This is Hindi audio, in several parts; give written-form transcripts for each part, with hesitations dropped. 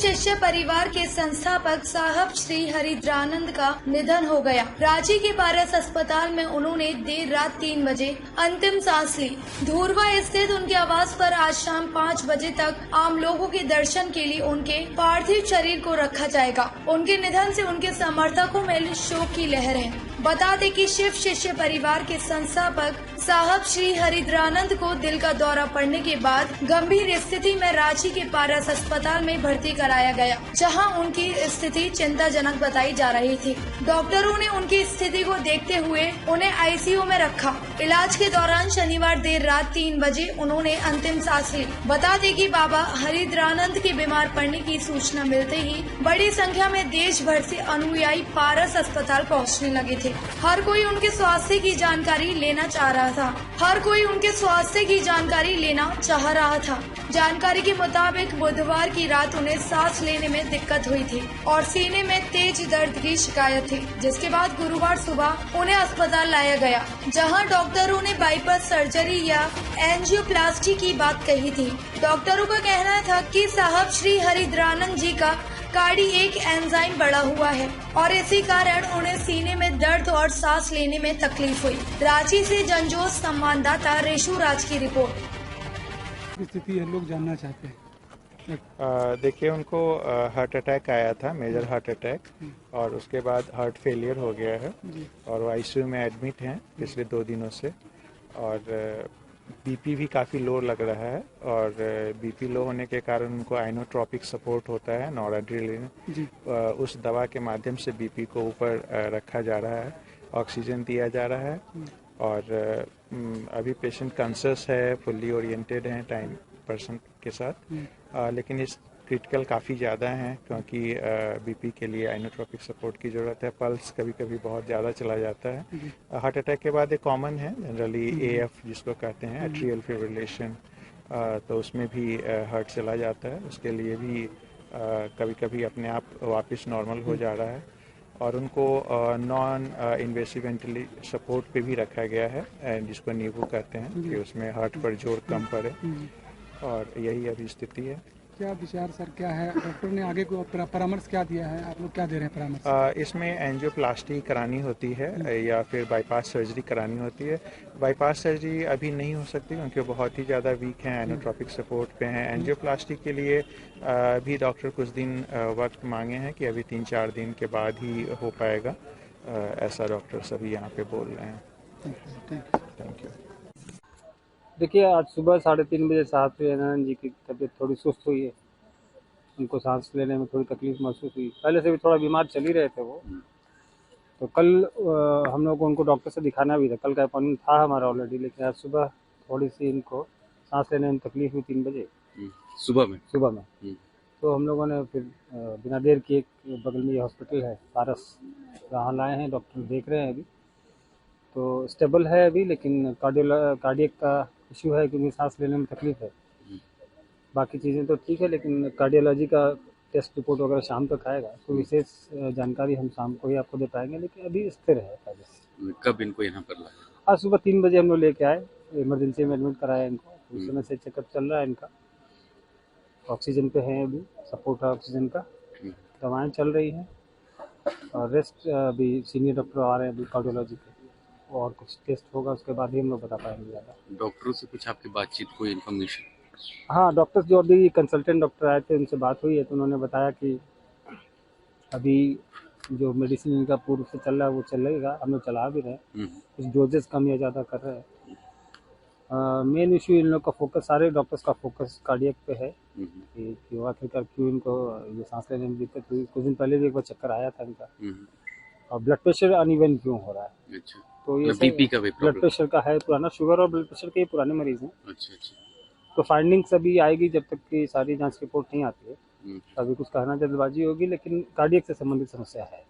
शिष्य परिवार के संस्थापक साहब श्री हरिद्रानंद का निधन हो गया। रांची के पारस अस्पताल में उन्होंने देर रात 3 बजे अंतिम सांस ली। धूर्वा स्थित उनके आवास पर आज शाम 5 बजे तक आम लोगों के दर्शन के लिए उनके पार्थिव शरीर को रखा जाएगा। उनके निधन से उनके समर्थकों में शोक की लहर है। बता दें कि शिव शिष्य परिवार के संस्थापक साहब श्री हरिद्रानंद को दिल का दौरा पड़ने के बाद गंभीर स्थिति में रांची के पारस अस्पताल में भर्ती कराया गया, जहां उनकी स्थिति चिंताजनक बताई जा रही थी। डॉक्टरों ने उनकी स्थिति को देखते हुए उन्हें आईसीयू में रखा। इलाज के दौरान शनिवार देर रात 3 बजे उन्होंने अंतिम सांस ली। बता दें कि बाबा हरिद्रानंद के बीमार पड़ने की सूचना मिलते ही बड़ी संख्या में देश भर से अनुयायी पारस अस्पताल पहुँचने लगे थे। हर कोई उनके स्वास्थ्य की जानकारी लेना चाह रहा था। जानकारी के मुताबिक बुधवार की रात उन्हें सांस लेने में दिक्कत हुई थी और सीने में तेज दर्द की शिकायत थी, जिसके बाद गुरुवार सुबह उन्हें अस्पताल लाया गया, जहां डॉक्टरों ने बाईपास सर्जरी या एंजियोप्लास्टी की बात कही थी। डॉक्टरों का कहना था कि साहब श्री हरिद्रानंद जी का कार्डियक एंजाइम बढ़ा हुआ है और इसी कारण उन्हें सीने में दर्द और सांस लेने में तकलीफ हुई। रांची से जनजोत संवाददाता रेशु राज की रिपोर्ट। स्थिति है, लोग जानना चाहते हैं। देखिए, उनको हार्ट अटैक आया था, मेजर हार्ट अटैक, और उसके बाद हार्ट फेलियर हो गया है और वो आईसीयू में एडमिट हैं पिछले 2 दिनों से। और बीपी भी काफ़ी लो लग रहा है और बीपी लो होने के कारण उनको आइनोट्रोपिक सपोर्ट होता है, नॉरएड्रेनालिन, उस दवा के माध्यम से बीपी को ऊपर रखा जा रहा है, ऑक्सीजन दिया जा रहा है। और अभी पेशेंट कॉन्शियस है, फुल्ली ओरिएंटेड है टाइम पर्सन के साथ, लेकिन इस क्रिटिकल काफ़ी ज़्यादा हैं क्योंकि बीपी के लिए आइनोट्रोपिक सपोर्ट की ज़रूरत है। पल्स कभी कभी बहुत ज़्यादा चला जाता है। हार्ट अटैक के बाद एक कॉमन है जनरली एएफ जिसको कहते हैं, एट्रियल फिब्रिलेशन, तो उसमें भी हार्ट चला जाता है। उसके लिए भी कभी कभी अपने आप वापस नॉर्मल हो जा रहा है और उनको नॉन इन्वेसिव वेंटिलेटर सपोर्ट पे भी रखा गया है जिसको नीवू कहते हैं, कि उसमें हार्ट पर जोर कम पड़े, और यही अभी स्थिति है। क्या विचार सर, क्या है डॉक्टर ने आगे को परामर्श क्या दिया है, आप लोग क्या दे रहे हैं परामर्श? इसमें एंजियोप्लास्टी करानी होती है या फिर बाईपास सर्जरी करानी होती है। बाईपास सर्जरी अभी नहीं हो सकती क्योंकि बहुत ही ज़्यादा वीक हैं, आइनोट्रोपिक सपोर्ट पे हैं। एंजियोप्लास्टी के लिए भी डॉक्टर कुछ दिन वक्त मांगे हैं कि अभी 3-4 दिन के बाद ही हो पाएगा, ऐसा डॉक्टर सभी यहाँ पे बोल रहे हैं। Thank you. देखिए, आज सुबह 3:30 बजे साहब श्री हरिद्रानंद जी की तबीयत थोड़ी सुस्त हुई है। उनको सांस लेने में थोड़ी तकलीफ महसूस हुई। पहले से भी थोड़ा बीमार चल ही रहे थे वो। तो कल हम लोग को उनको डॉक्टर से दिखाना भी था। कल का अपॉइंटमेंट था हमारा ऑलरेडी, लेकिन आज सुबह थोड़ी सी इनको सांस लेने में तकलीफ हुई 3 बजे सुबह में। तो हम लोगों ने फिर बिना देर किए बगल में ये हॉस्पिटल है पारस, वहाँ लाए हैं। डॉक्टर देख रहे हैं अभी, तो स्टेबल है अभी, लेकिन कार्डियक का इशू है क्योंकि सांस लेने में तकलीफ है। बाकी चीज़ें तो ठीक है, लेकिन कार्डियोलॉजी का टेस्ट रिपोर्ट वगैरह शाम तक आएगा, तो विशेष जानकारी हम शाम को ही आपको दे पाएंगे, लेकिन अभी स्थिर है पहले से। कब इनको यहाँ पर लाया? आज सुबह 3 बजे हम लोग लेके आए, इमरजेंसी में एडमिट कराया इनको। उस समय से चेकअप चल रहा है इनका, ऑक्सीजन पे है अभी, सपोर्ट है ऑक्सीजन का, दवाएँ चल रही हैं और रेस्ट अभी सीनियर डॉक्टर आ रहे हैं अभी कार्डियोलॉजी के, और कुछ टेस्ट होगा उसके बाद ही हम लोग बता पाएंगे ज़्यादा। डॉक्टरों से कुछ आपकी बातचीत, कोई इन्फॉर्मेशन? हाँ, डॉक्टर्स जो अभी कंसल्टेंट डॉक्टर आए थे उनसे बात हुई है, तो उन्होंने बताया कि अभी जो मेडिसिन इनका पूर्व से चल रहा है वो चलेगा, हम लोग चला भी रहे हैं, कुछ डोजेस कम या ज़्यादा कर रहे हैं। मेन इशू इन लोग का फोकस, सारे डॉक्टर्स का फोकस कार्डियक पे है कि आखिरकार क्यों इनको ये सांस लेने में दिक्कत हुई। कुछ दिन पहले भी एक बार चक्कर आया था इनका, और ब्लड प्रेशर अनइवन क्यों हो रहा है। अच्छा, तो ये बीपी का भी ब्लड प्रेशर का है पुराना, शुगर और ब्लड प्रेशर के पुराने मरीज हैं। अच्छा। तो फाइंडिंग्स अभी आएगी, जब तक कि सारी जांच रिपोर्ट नहीं आती है अभी कुछ कहना जल्दबाजी होगी, लेकिन कार्डियक से संबंधित समस्या है।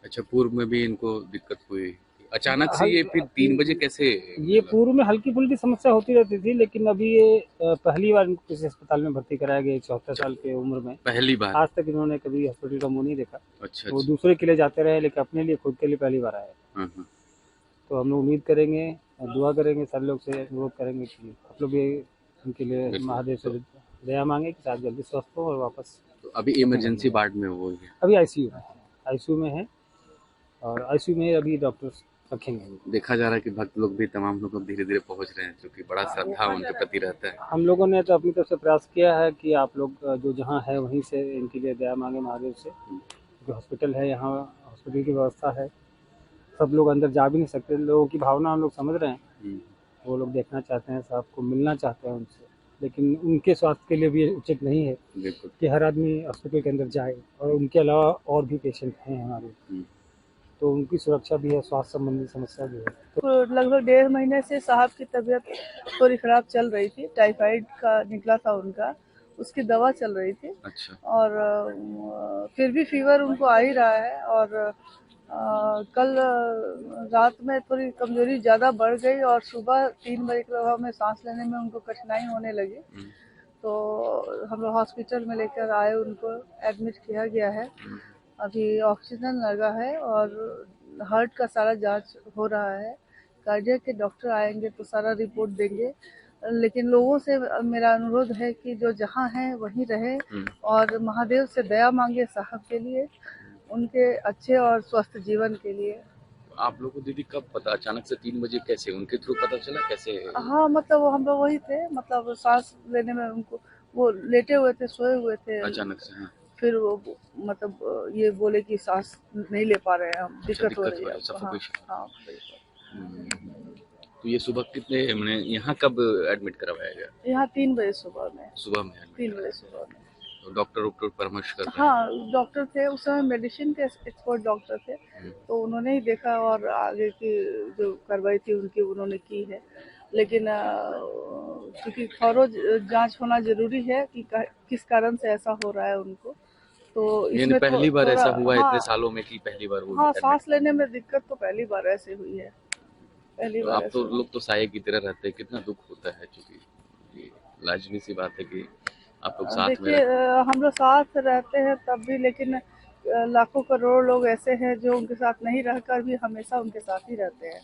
अच्छा, पूर्व में भी इनको दिक्कत हुई, अचानक से ये फिर 3 बजे कैसे? ये पूर्व में हल्की फुल्की समस्या होती रहती थी, लेकिन अभी ये पहली बार इनको किसी अस्पताल में भर्ती कराया गया 74 साल की उम्र में, पहली बार। आज तक इन्होंने कभी हॉस्पिटल का मुंह नहीं देखा। अच्छा। वो दूसरे के लिए जाते रहे, लेकिन अपने लिए, खुद के लिए पहली बार आए। तो हम लोग उम्मीद करेंगे, दुआ करेंगे, सारे लोग से अनुरोध करेंगे कि आप लोग भी उनके लिए महादेव से दया मांगे कि साथ जल्दी स्वस्थ हो और वापस तो अभी इमरजेंसी वार्ड में वो है। अभी आईसीयू में है और आईसीयू में अभी डॉक्टर्स रखेंगे। देखा जा रहा है कि भक्त लोग भी, तमाम लोग धीरे धीरे पहुंच रहे हैं, जो कि बड़ा श्रद्धा उनके प्रति रहता है। हम लोगों ने तो अपनी तरफ से प्रयास किया है कि आप लोग जो जहाँ है वहीं से इनके लिए दया मांगे महादेव से। जो हॉस्पिटल है, यहाँ हॉस्पिटल की व्यवस्था है, सब लोग अंदर जा भी नहीं सकते। लोगों की भावना हम लोग समझ रहे हैं, वो लोग देखना चाहते हैं, साहब को मिलना चाहते हैं उनसे, लेकिन उनके स्वास्थ्य के लिए भी उचित नहीं है कि हर आदमी हॉस्पिटल के अंदर जाए। और उनके अलावा और भी पेशेंट हैं हमारे, तो उनकी सुरक्षा भी है, स्वास्थ्य संबंधी समस्या भी है। तो लगभग 1.5 महीने से साहब की तबीयत थोड़ी खराब चल रही थी। टाइफाइड का निकला था उनका, उसकी दवा चल रही थी। अच्छा। और फिर भी फीवर उनको आ ही रहा है। और कल रात में थोड़ी कमजोरी ज़्यादा बढ़ गई और सुबह 3 बजे के लगभग में सांस लेने में उनको कठिनाई होने लगी। तो हम लोग हॉस्पिटल में लेकर आए, उनको एडमिट किया गया है। अभी ऑक्सीजन लगा है और हार्ट का सारा जांच हो रहा है। कार्डियक के डॉक्टर आएंगे तो सारा रिपोर्ट देंगे। लेकिन लोगों से मेरा अनुरोध है कि जो जहाँ हैं वहीं रहे और महादेव से दया मांगे साहब के लिए, उनके अच्छे और स्वस्थ जीवन के लिए। आप लोगों को दीदी कब पता, अचानक से 3 बजे कैसे, उनके थ्रू पता चला कैसे? हाँ, मतलब हम लोग वही थे, मतलब सांस लेने में उनको, वो लेटे हुए थे, सोए हुए थे, अचानक से। हाँ। फिर वो मतलब ये बोले कि सांस नहीं ले पा रहे हैं हम, दिक्कत हो रही है। हाँ। तो ये सुबह कितने, मैंने यहाँ कब एडमिट करवाया गया? यहाँ 3 बजे सुबह में। 3 बजे सुबह में। तो डॉक्टर परामर्श करते हैं? हाँ, डॉक्टर थे उस समय, मेडिसिन के एक्सपर्ट डॉक्टर थे, तो उन्होंने ही देखा और आगे की जो कार्रवाई थी उनकी उन्होंने की है। लेकिन क्योंकि थॉरो जांच होना जरूरी है कि किस कारण से ऐसा हो रहा है उनको। तो इसमें पहली बार ऐसा हुआ है इतने सालों में कि पहली बार हुआ? हाँ, सांस लेने में दिक्कत तो पहली बार ऐसे हुई है, पहली बार। आप तो लोग तो साये की तरह रहते हैं, कितना दुख होता है, क्योंकि लाजमी सी बात है कि आप लोग साथ में। देखिए, हम लोग साथ रहते हैं तब भी, लेकिन लाखों करोड़ लोग ऐसे हैं जो उनके साथ नहीं रहकर भी हमेशा उनके साथ ही रहते हैं,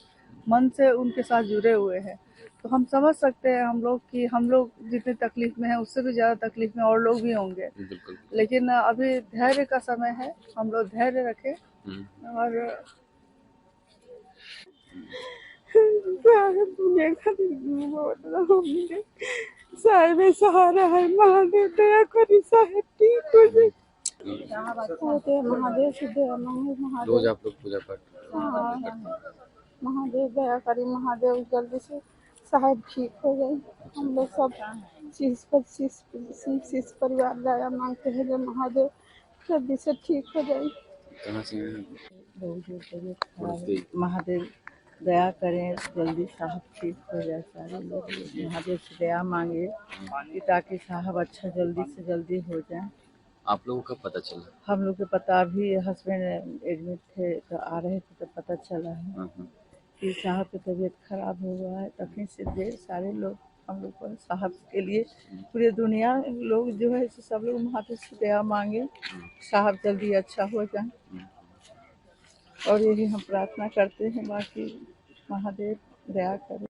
मन से उनके साथ जुड़े हुए हैं। तो हम समझ सकते हैं हम लोग कि हम लोग जितनी तकलीफ में हैं उससे भी ज़्यादा तकलीफ में और लोग भी होंगे। लेकिन अभी धैर्य का समय है, हम लोग धैर्य रखें। और साहेब सहारा है, महादेव दया करी, साहेब ठीक हो जाए। महादेव से दया मांगे, महादेव रोज आप लोग पूजा पाठ? महादेव दया करी, महादेव जल्दी से साहेब ठीक हो जाए। हम लोग सब शीश परिवार दया मांगते हैं जो महादेव जल्दी से ठीक हो जाए। कहाँ से हैं? महादेव दया करें, जल्दी साहब ठीक हो जाए। सारे लोग महादेव से दया मांगे कि ताकि साहब अच्छा जल्दी से जल्दी हो जाए। आप लोगों का पता चला? हम लोग को पता, अभी हस्बैंड एडमिट थे तो आ रहे थे तो पता चला है कि साहब की तबीयत खराब हो गया है। तभी से ढेर सारे लोग हम लोग पर साहब के लिए, पूरी दुनिया लोग जो है सब लोग महादेव से दया मांगे, साहब जल्दी अच्छा हो जाए। और यही हम प्रार्थना करते हैं, बाकी महादेव दया करें।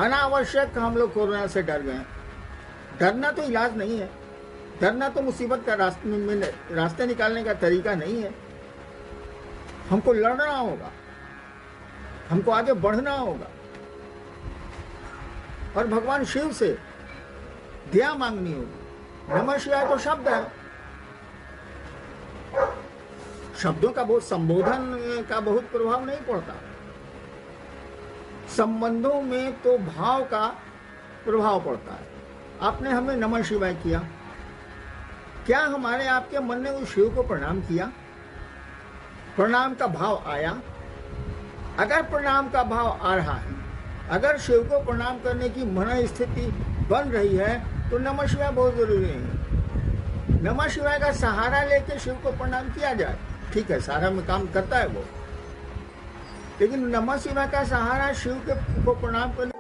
अनावश्यक हम लोग कोरोना से डर गए। डरना तो इलाज नहीं है, डरना तो मुसीबत का रास्ते निकालने का तरीका नहीं है। हमको लड़ना होगा, हमको आगे बढ़ना होगा और भगवान शिव से दया मांगनी होगी। नमः शिवाय तो शब्द है, शब्दों का बहुत, संबोधन का बहुत प्रभाव नहीं पड़ता। संबंधों में तो भाव का प्रभाव पड़ता है। आपने हमें नमः शिवाय किया, क्या हमारे आपके मन ने उस शिव को प्रणाम किया? प्रणाम का भाव आया? अगर प्रणाम का भाव आ रहा है, अगर शिव को प्रणाम करने की मन स्थिति बन रही है, तो नमः शिवाय बहुत जरूरी है। नमः शिवाय का सहारा लेके शिव को प्रणाम किया जाए, ठीक है, सारा में काम करता है वो, लेकिन नमः शिवाय का सहारा शिव को प्रणाम करने